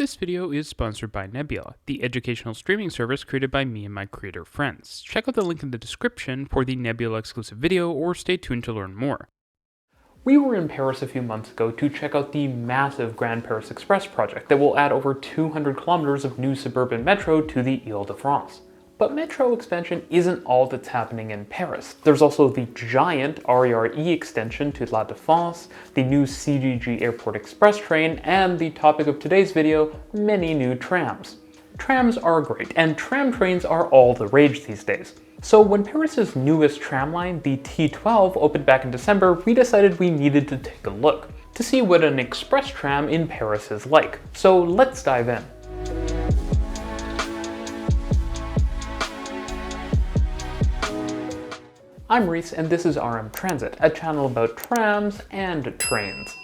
This video is sponsored by Nebula, the educational streaming service created by me and my creator friends. Check out the link in the description for the Nebula exclusive video or stay tuned to learn more. We were in Paris a few months ago to check out the massive Grand Paris Express project that will add over 200 kilometers of new suburban metro to the Ile-de-France. But metro expansion isn't all that's happening in Paris. There's also the giant RER-E extension to La Défense, the new CDG Airport Express train, and the topic of today's video, many new trams. Trams are great, and tram trains are all the rage these days. So when Paris's newest tram line, the T12, opened back in December, we decided we needed to take a look to see what an express tram in Paris is like. So let's dive in. I'm Reese, and this is RM Transit, a channel about trams and trains.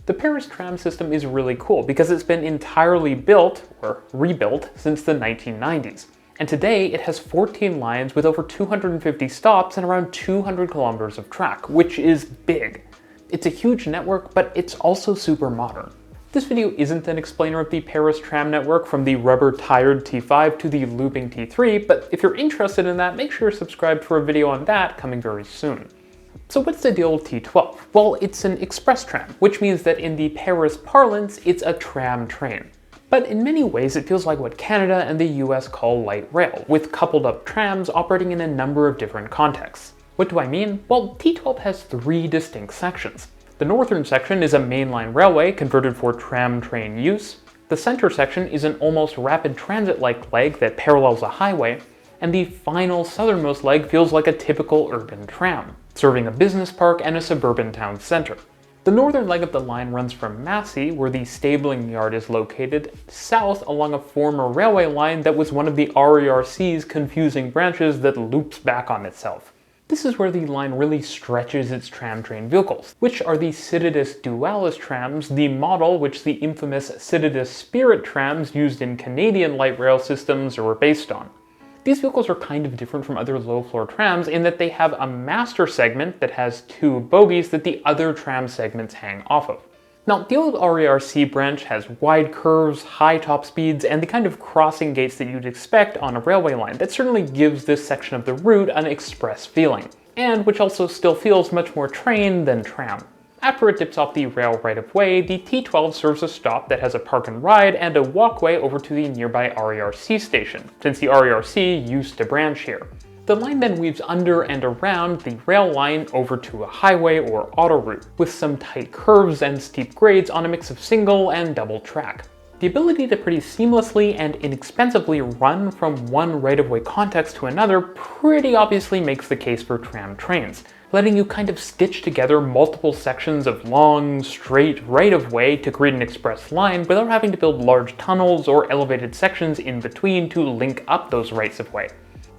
The Paris tram system is really cool because it's been entirely built, or rebuilt, since the 1990s. And today it has 14 lines with over 250 stops and around 200 kilometers of track, which is big. It's a huge network, but it's also super modern. This video isn't an explainer of the Paris tram network from the rubber-tired T5 to the looping T3, but if you're interested in that, make sure you're subscribed for a video on that coming very soon. So what's the deal with T12? Well, it's an express tram, which means that in the Paris parlance, it's a tram train. But in many ways, it feels like what Canada and the US call light rail, with coupled up trams operating in a number of different contexts. What do I mean? Well, T12 has three distinct sections. The northern section is a mainline railway converted for tram train use. The center section is an almost rapid transit-like leg that parallels a highway. And the final southernmost leg feels like a typical urban tram, serving a business park and a suburban town center. The northern leg of the line runs from Massy, where the stabling yard is located, south along a former railway line that was one of the RERC's confusing branches that loops back on itself. This is where the line really stretches its tram train vehicles, which are the Citadis Dualis trams, the model which the infamous Citadis Spirit trams used in Canadian light rail systems were based on. These vehicles are kind of different from other low-floor trams in that they have a master segment that has two bogies that the other tram segments hang off of. Now, the old RERC branch has wide curves, high top speeds, and the kind of crossing gates that you'd expect on a railway line that certainly gives this section of the route an express feeling, and which also still feels much more train than tram. After it dips off the rail right-of-way, the T12 serves a stop that has a park and ride and a walkway over to the nearby RERC station, since the RERC used to branch here. The line then weaves under and around the rail line over to a highway or autoroute, with some tight curves and steep grades on a mix of single and double track. The ability to pretty seamlessly and inexpensively run from one right-of-way context to another pretty obviously makes the case for tram trains, letting you kind of stitch together multiple sections of long, straight right-of-way to create an express line without having to build large tunnels or elevated sections in between to link up those rights-of-way.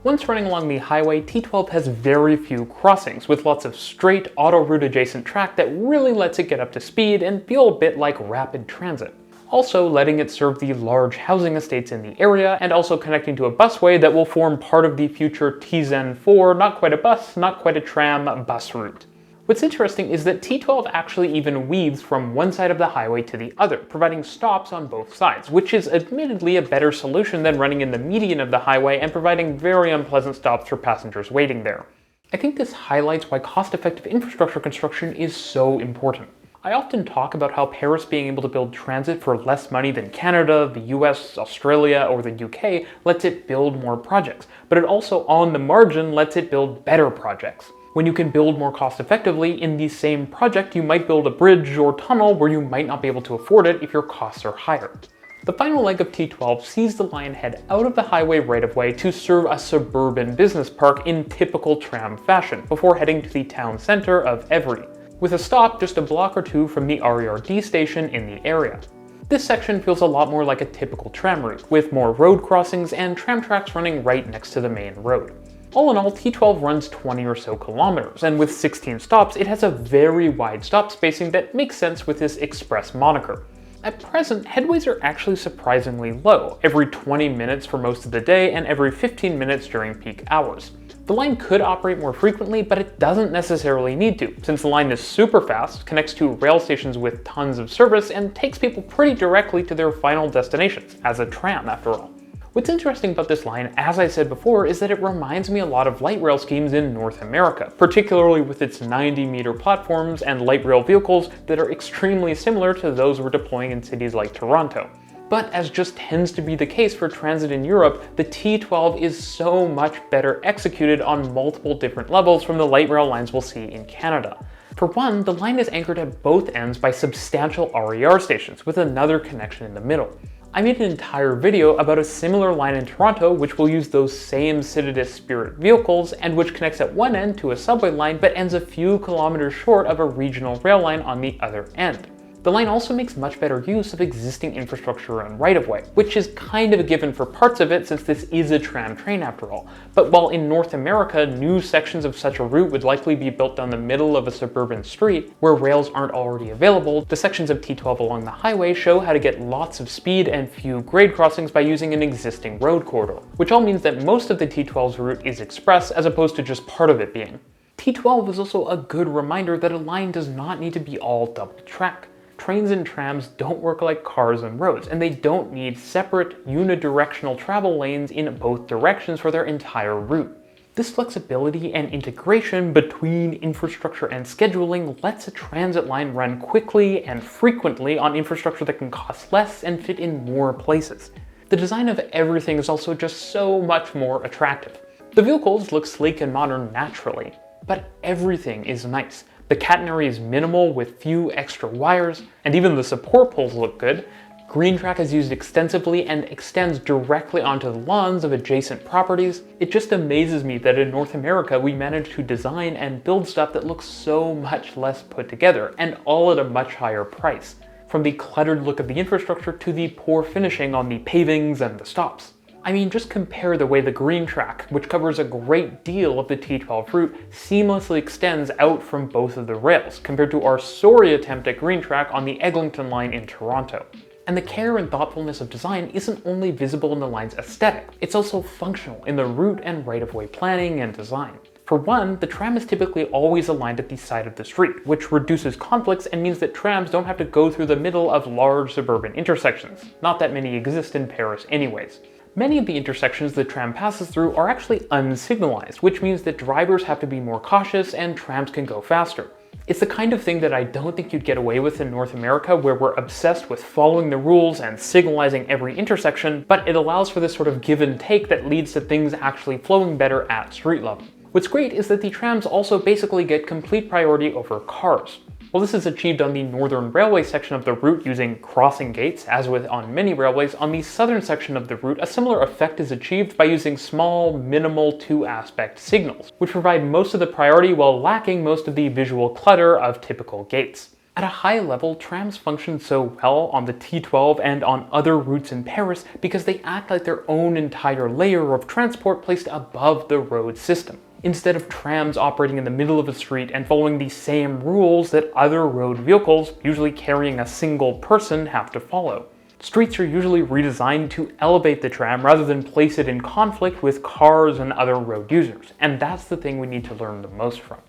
Once running along the highway, T12 has very few crossings, with lots of straight, autoroute adjacent track that really lets it get up to speed and feel a bit like rapid transit. Also letting it serve the large housing estates in the area, and also connecting to a busway that will form part of the future TZEN4, not quite a bus, not quite a tram, bus route. What's interesting is that T12 actually even weaves from one side of the highway to the other, providing stops on both sides, which is admittedly a better solution than running in the median of the highway and providing very unpleasant stops for passengers waiting there. I think this highlights why cost-effective infrastructure construction is so important. I often talk about how Paris being able to build transit for less money than Canada, the US, Australia, or the UK lets it build more projects, but it also on the margin lets it build better projects. When you can build more cost effectively in the same project, you might build a bridge or tunnel where you might not be able to afford it if your costs are higher. The final leg of T12 sees the line head out of the highway right-of-way to serve a suburban business park in typical tram fashion, before heading to the town center of Évry, with a stop just a block or two from the RERD station in the area. This section feels a lot more like a typical tram route, with more road crossings and tram tracks running right next to the main road. All in all, T12 runs 20 or so kilometers, and with 16 stops, it has a very wide stop spacing that makes sense with this express moniker. At present, headways are actually surprisingly low, every 20 minutes for most of the day and every 15 minutes during peak hours. The line could operate more frequently, but it doesn't necessarily need to, since the line is super fast, connects to rail stations with tons of service, and takes people pretty directly to their final destinations, as a tram after all. What's interesting about this line, as I said before, is that it reminds me a lot of light rail schemes in North America, particularly with its 90-meter platforms and light rail vehicles that are extremely similar to those we're deploying in cities like Toronto. But as just tends to be the case for transit in Europe, the T12 is so much better executed on multiple different levels from the light rail lines we'll see in Canada. For one, the line is anchored at both ends by substantial RER stations, with another connection in the middle. I made an entire video about a similar line in Toronto which will use those same Citadis Spirit vehicles and which connects at one end to a subway line but ends a few kilometers short of a regional rail line on the other end. The line also makes much better use of existing infrastructure and right-of-way, which is kind of a given for parts of it since this is a tram train after all. But while in North America, new sections of such a route would likely be built down the middle of a suburban street where rails aren't already available, the sections of T12 along the highway show how to get lots of speed and few grade crossings by using an existing road corridor, which all means that most of the T12's route is express as opposed to just part of it being. T12 is also a good reminder that a line does not need to be all double track. Trains and trams don't work like cars and roads, and they don't need separate unidirectional travel lanes in both directions for their entire route. This flexibility and integration between infrastructure and scheduling lets a transit line run quickly and frequently on infrastructure that can cost less and fit in more places. The design of everything is also just so much more attractive. The vehicles look sleek and modern naturally, but everything is nice. The catenary is minimal with few extra wires, and even the support poles look good. Green track is used extensively and extends directly onto the lawns of adjacent properties. It just amazes me that in North America we managed to design and build stuff that looks so much less put together, and all at a much higher price. From the cluttered look of the infrastructure to the poor finishing on the pavings and the stops. I mean, just compare the way the green track, which covers a great deal of the T12 route, seamlessly extends out from both of the rails, compared to our sorry attempt at green track on the Eglinton line in Toronto. And the care and thoughtfulness of design isn't only visible in the line's aesthetic, it's also functional in the route and right-of-way planning and design. For one, the tram is typically always aligned at the side of the street, which reduces conflicts and means that trams don't have to go through the middle of large suburban intersections. Not that many exist in Paris anyways. Many of the intersections the tram passes through are actually unsignalized, which means that drivers have to be more cautious and trams can go faster. It's the kind of thing that I don't think you'd get away with in North America, where we're obsessed with following the rules and signalizing every intersection, but it allows for this sort of give and take that leads to things actually flowing better at street level. What's great is that the trams also basically get complete priority over cars. While this is achieved on the Northern Railway section of the route using crossing gates, as with on many railways, on the southern section of the route a similar effect is achieved by using small, minimal two-aspect signals, which provide most of the priority while lacking most of the visual clutter of typical gates. At a high level, trams function so well on the T12 and on other routes in Paris because they act like their own entire layer of transport placed above the road system, instead of trams operating in the middle of a street and following the same rules that other road vehicles, usually carrying a single person, have to follow. Streets are usually redesigned to elevate the tram rather than place it in conflict with cars and other road users, and that's the thing we need to learn the most from.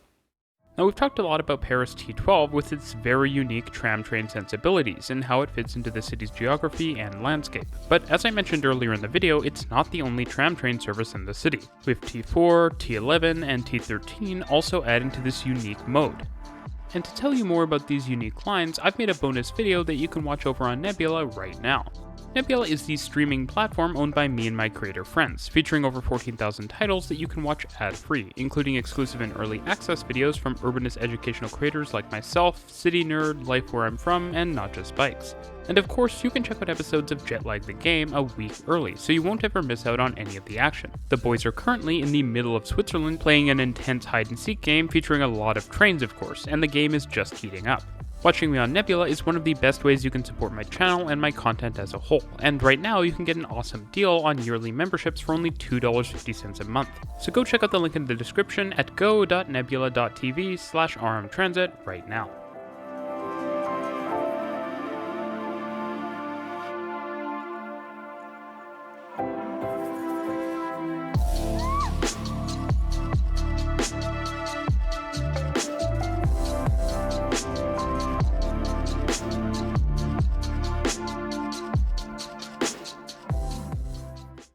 Now, we've talked a lot about Paris T12 with its very unique tram train sensibilities and how it fits into the city's geography and landscape. But as I mentioned earlier in the video, it's not the only tram train service in the city, with T4, T11, and T13 also adding to this unique mode. And to tell you more about these unique lines, I've made a bonus video that you can watch over on Nebula right now. Nebula is the streaming platform owned by me and my creator friends, featuring over 14,000 titles that you can watch ad-free, including exclusive and early access videos from urbanist educational creators like myself, City Nerd, Life Where I'm From, and Not Just Bikes. And of course, you can check out episodes of Jetlag the Game a week early, so you won't ever miss out on any of the action. The boys are currently in the middle of Switzerland playing an intense hide-and-seek game featuring a lot of trains of course, and the game is just heating up. Watching me on Nebula is one of the best ways you can support my channel and my content as a whole, and right now you can get an awesome deal on yearly memberships for only $2.50 a month. So go check out the link in the description at go.nebula.tv/rmtransit right now.